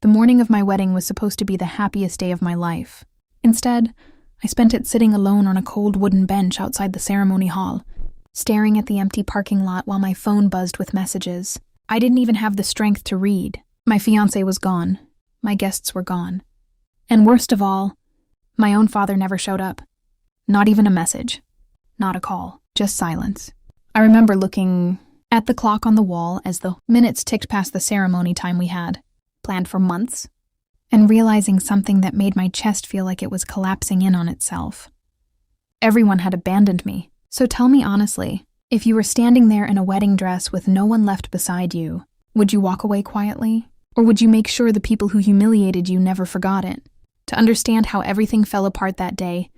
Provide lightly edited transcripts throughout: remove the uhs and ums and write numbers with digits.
The morning of my wedding was supposed to be the happiest day of my life. Instead, I spent it sitting alone on a cold wooden bench outside the ceremony hall, staring at the empty parking lot while my phone buzzed with messages. I didn't even have the strength to read. My fiancé was gone. My guests were gone. And worst of all, my own father never showed up. Not even a message. Not a call. Just silence. I remember looking at the clock on the wall as the minutes ticked past the ceremony time we had, planned for months, and realizing something that made my chest feel like it was collapsing in on itself. Everyone had abandoned me. So tell me honestly, if you were standing there in a wedding dress with no one left beside you, would you walk away quietly? Or would you make sure the people who humiliated you never forgot it? To understand how everything fell apart that day,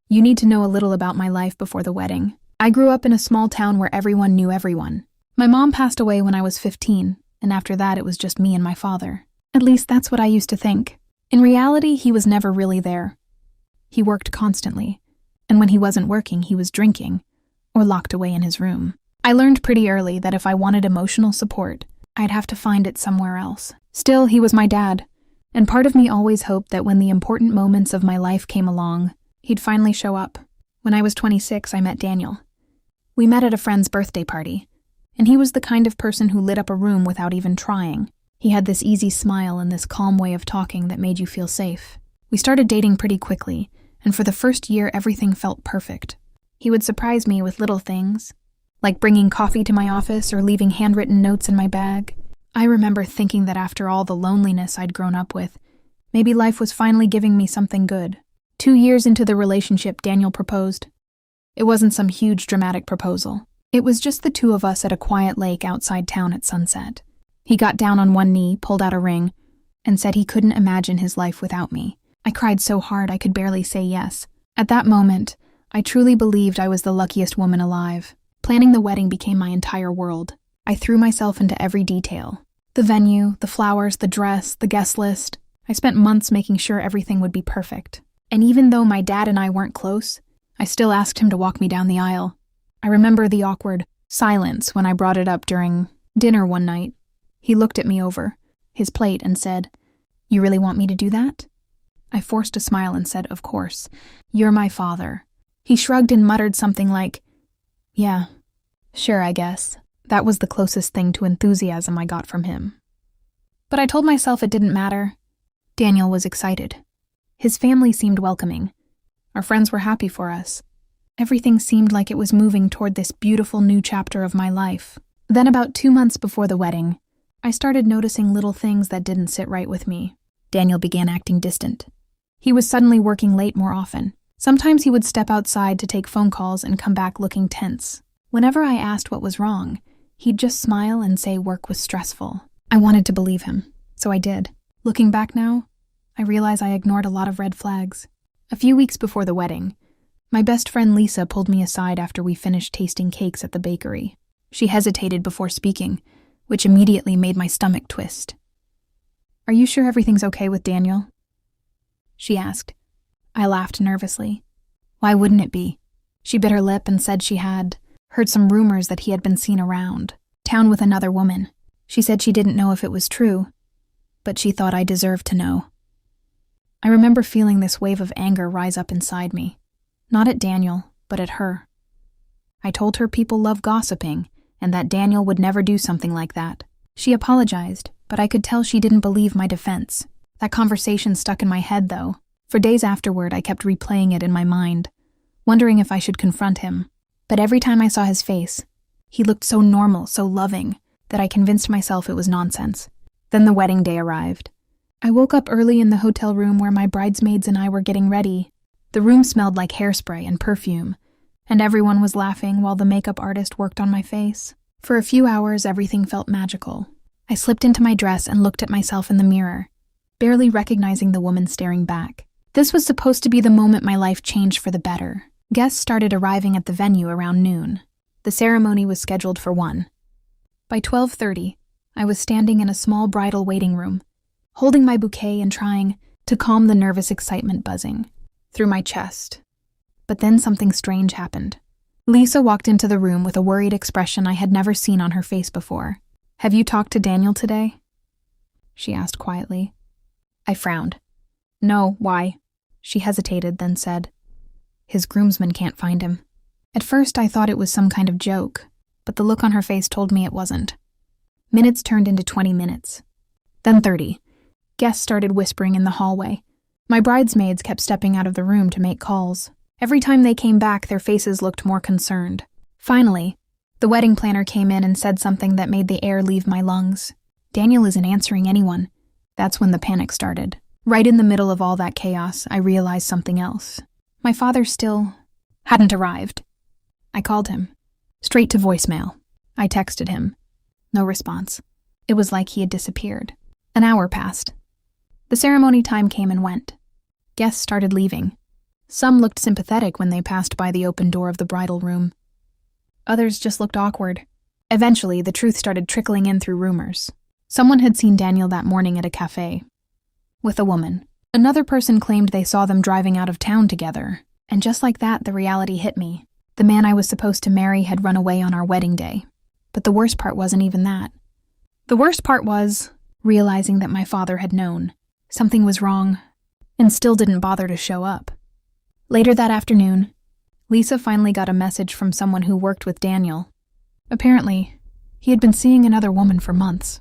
you need to know a little about my life before the wedding. I grew up in a small town where everyone knew everyone. My mom passed away when I was 15, and after that it was just me and my father. At least that's what I used to think. In reality, he was never really there. He worked constantly, and when he wasn't working, he was drinking, or locked away in his room. I learned pretty early that if I wanted emotional support, I'd have to find it somewhere else. Still, he was my dad, and part of me always hoped that when the important moments of my life came along, he'd finally show up. When I was 26, I met Daniel. We met at a friend's birthday party, and he was the kind of person who lit up a room without even trying. He had this easy smile and this calm way of talking that made you feel safe. We started dating pretty quickly, and for the first year, everything felt perfect. He would surprise me with little things, like bringing coffee to my office or leaving handwritten notes in my bag. I remember thinking that after all the loneliness I'd grown up with, maybe life was finally giving me something good. 2 years into the relationship, Daniel proposed. It wasn't some huge dramatic proposal. It was just the two of us at a quiet lake outside town at sunset. He got down on one knee, pulled out a ring, and said he couldn't imagine his life without me. I cried so hard I could barely say yes. At that moment, I truly believed I was the luckiest woman alive. Planning the wedding became my entire world. I threw myself into every detail. The venue, the flowers, the dress, the guest list. I spent months making sure everything would be perfect. And even though my dad and I weren't close, I still asked him to walk me down the aisle. I remember the awkward silence when I brought it up during dinner one night. He looked at me over his plate and said, "You really want me to do that?" I forced a smile and said, "Of course. You're my father." He shrugged and muttered something like, "Yeah, sure, I guess." That was the closest thing to enthusiasm I got from him. But I told myself it didn't matter. Daniel was excited. His family seemed welcoming. Our friends were happy for us. Everything seemed like it was moving toward this beautiful new chapter of my life. Then about 2 months before the wedding, I started noticing little things that didn't sit right with me. Daniel began acting distant. He was suddenly working late more often. Sometimes he would step outside to take phone calls and come back looking tense. Whenever I asked what was wrong, he'd just smile and say work was stressful. I wanted to believe him, so I did. Looking back now, I realize I ignored a lot of red flags. A few weeks before the wedding, my best friend Lisa pulled me aside after we finished tasting cakes at the bakery. She hesitated before speaking, which immediately made my stomach twist. "Are you sure everything's okay with Daniel?" she asked. I laughed nervously. Why wouldn't it be? She bit her lip and said she had heard some rumors that he had been seen around town with another woman. She said she didn't know if it was true, but she thought I deserved to know. I remember feeling this wave of anger rise up inside me, not at Daniel, but at her. I told her people love gossiping and that Daniel would never do something like that. She apologized, but I could tell she didn't believe my defense. That conversation stuck in my head, though. For days afterward, I kept replaying it in my mind, wondering if I should confront him. But every time I saw his face, he looked so normal, so loving, that I convinced myself it was nonsense. Then the wedding day arrived. I woke up early in the hotel room where my bridesmaids and I were getting ready. The room smelled like hairspray and perfume, and everyone was laughing while the makeup artist worked on my face. For a few hours, everything felt magical. I slipped into my dress and looked at myself in the mirror, barely recognizing the woman staring back. This was supposed to be the moment my life changed for the better. Guests started arriving at the venue around noon. The ceremony was scheduled for 1. By 12:30, I was standing in a small bridal waiting room, holding my bouquet and trying to calm the nervous excitement buzzing through my chest. But then something strange happened. Lisa walked into the room with a worried expression I had never seen on her face before. "Have you talked to Daniel today?" she asked quietly. I frowned. No, why? She hesitated, then said, His groomsmen can't find him. At first I thought it was some kind of joke, but the look on her face told me it wasn't. Minutes turned into 20 minutes. Then 30. Guests started whispering in the hallway. My bridesmaids kept stepping out of the room to make calls. Every time they came back, their faces looked more concerned. Finally, the wedding planner came in and said something that made the air leave my lungs. Daniel isn't answering anyone. That's when the panic started. Right in the middle of all that chaos, I realized something else. My father still hadn't arrived. I called him. Straight to voicemail. I texted him. No response. It was like he had disappeared. An hour passed. The ceremony time came and went. Guests started leaving. Some looked sympathetic when they passed by the open door of the bridal room. Others just looked awkward. Eventually, the truth started trickling in through rumors. Someone had seen Daniel that morning at a cafe with a woman. Another person claimed they saw them driving out of town together. And just like that, the reality hit me. The man I was supposed to marry had run away on our wedding day. But the worst part wasn't even that. The worst part was realizing that my father had known something was wrong and still didn't bother to show up. Later that afternoon, Lisa finally got a message from someone who worked with Daniel. Apparently, he had been seeing another woman for months.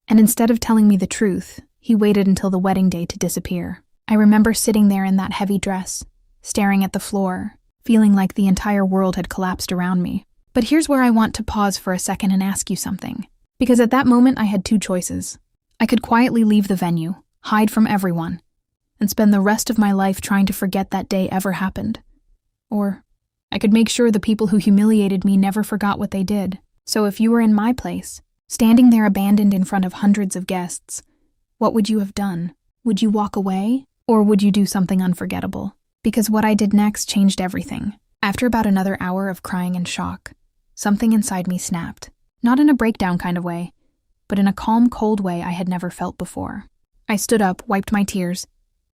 And instead of telling me the truth, he waited until the wedding day to disappear. I remember sitting there in that heavy dress, staring at the floor, feeling like the entire world had collapsed around me. But here's where I want to pause for a second and ask you something. Because at that moment I had two choices. I could quietly leave the venue, hide from everyone, and spend the rest of my life trying to forget that day ever happened. Or I could make sure the people who humiliated me never forgot what they did. So if you were in my place, standing there abandoned in front of hundreds of guests, what would you have done? Would you walk away? Or would you do something unforgettable? Because what I did next changed everything. After about another hour of crying and shock, something inside me snapped. Not in a breakdown kind of way, but in a calm, cold way I had never felt before. I stood up, wiped my tears,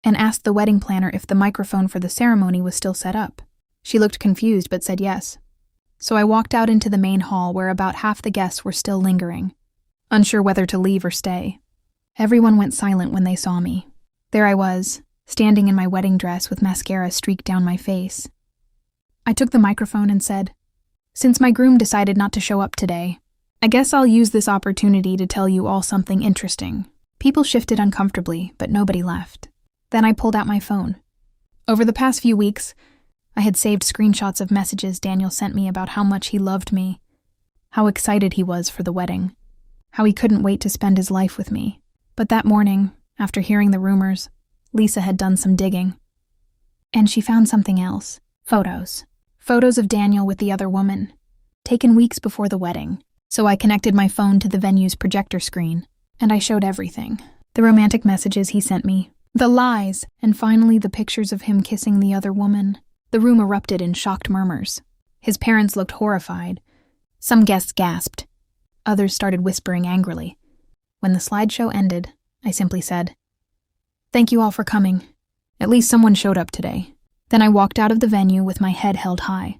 and asked the wedding planner if the microphone for the ceremony was still set up. She looked confused but said yes. So I walked out into the main hall where about half the guests were still lingering, unsure whether to leave or stay. Everyone went silent when they saw me. There I was, standing in my wedding dress with mascara streaked down my face. I took the microphone and said, "Since my groom decided not to show up today, I guess I'll use this opportunity to tell you all something interesting." People shifted uncomfortably, but nobody left. Then I pulled out my phone. Over the past few weeks, I had saved screenshots of messages Daniel sent me about how much he loved me, how excited he was for the wedding, how he couldn't wait to spend his life with me. But that morning, after hearing the rumors, Lisa had done some digging. And she found something else. Photos. Photos of Daniel with the other woman, taken weeks before the wedding. So I connected my phone to the venue's projector screen, and I showed everything. The romantic messages he sent me, the lies, and finally the pictures of him kissing the other woman. The room erupted in shocked murmurs. His parents looked horrified. Some guests gasped. Others started whispering angrily. When the slideshow ended, I simply said, "Thank you all for coming. At least someone showed up today." Then I walked out of the venue with my head held high.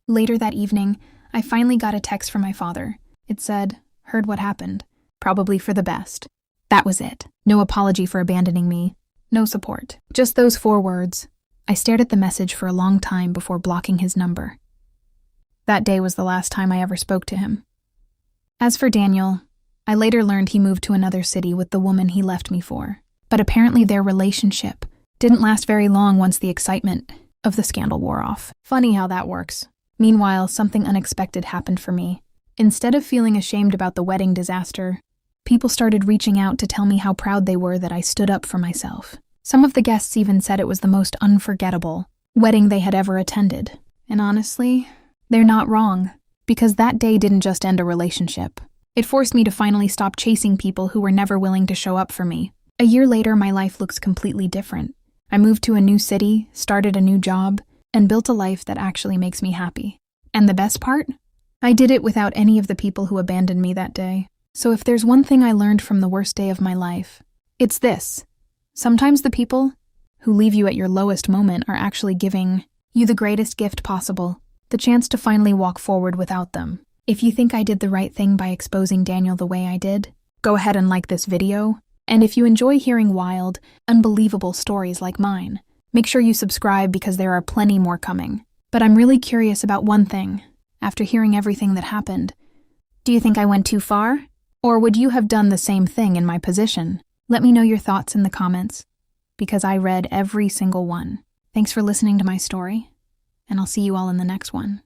Later that evening, I finally got a text from my father. It said, "Heard what happened. Probably for the best." That was it. No apology for abandoning me. No support. Just those 4 words. I stared at the message for a long time before blocking his number. That day was the last time I ever spoke to him. As for Daniel, I later learned he moved to another city with the woman he left me for. But apparently their relationship didn't last very long once the excitement of the scandal wore off. Funny how that works. Meanwhile, something unexpected happened for me. Instead of feeling ashamed about the wedding disaster, people started reaching out to tell me how proud they were that I stood up for myself. Some of the guests even said it was the most unforgettable wedding they had ever attended. And honestly, they're not wrong, because that day didn't just end a relationship. It forced me to finally stop chasing people who were never willing to show up for me. A year later, my life looks completely different. I moved to a new city, started a new job, and built a life that actually makes me happy. And the best part? I did it without any of the people who abandoned me that day. So if there's one thing I learned from the worst day of my life, it's this. Sometimes the people who leave you at your lowest moment are actually giving you the greatest gift possible, the chance to finally walk forward without them. If you think I did the right thing by exposing Daniel the way I did, go ahead and like this video And if you enjoy hearing wild, unbelievable stories like mine, make sure you subscribe because there are plenty more coming. But I'm really curious about one thing. After hearing everything that happened, do you think I went too far? Or would you have done the same thing in my position? Let me know your thoughts in the comments, because I read every single one. Thanks for listening to my story, and I'll see you all in the next one.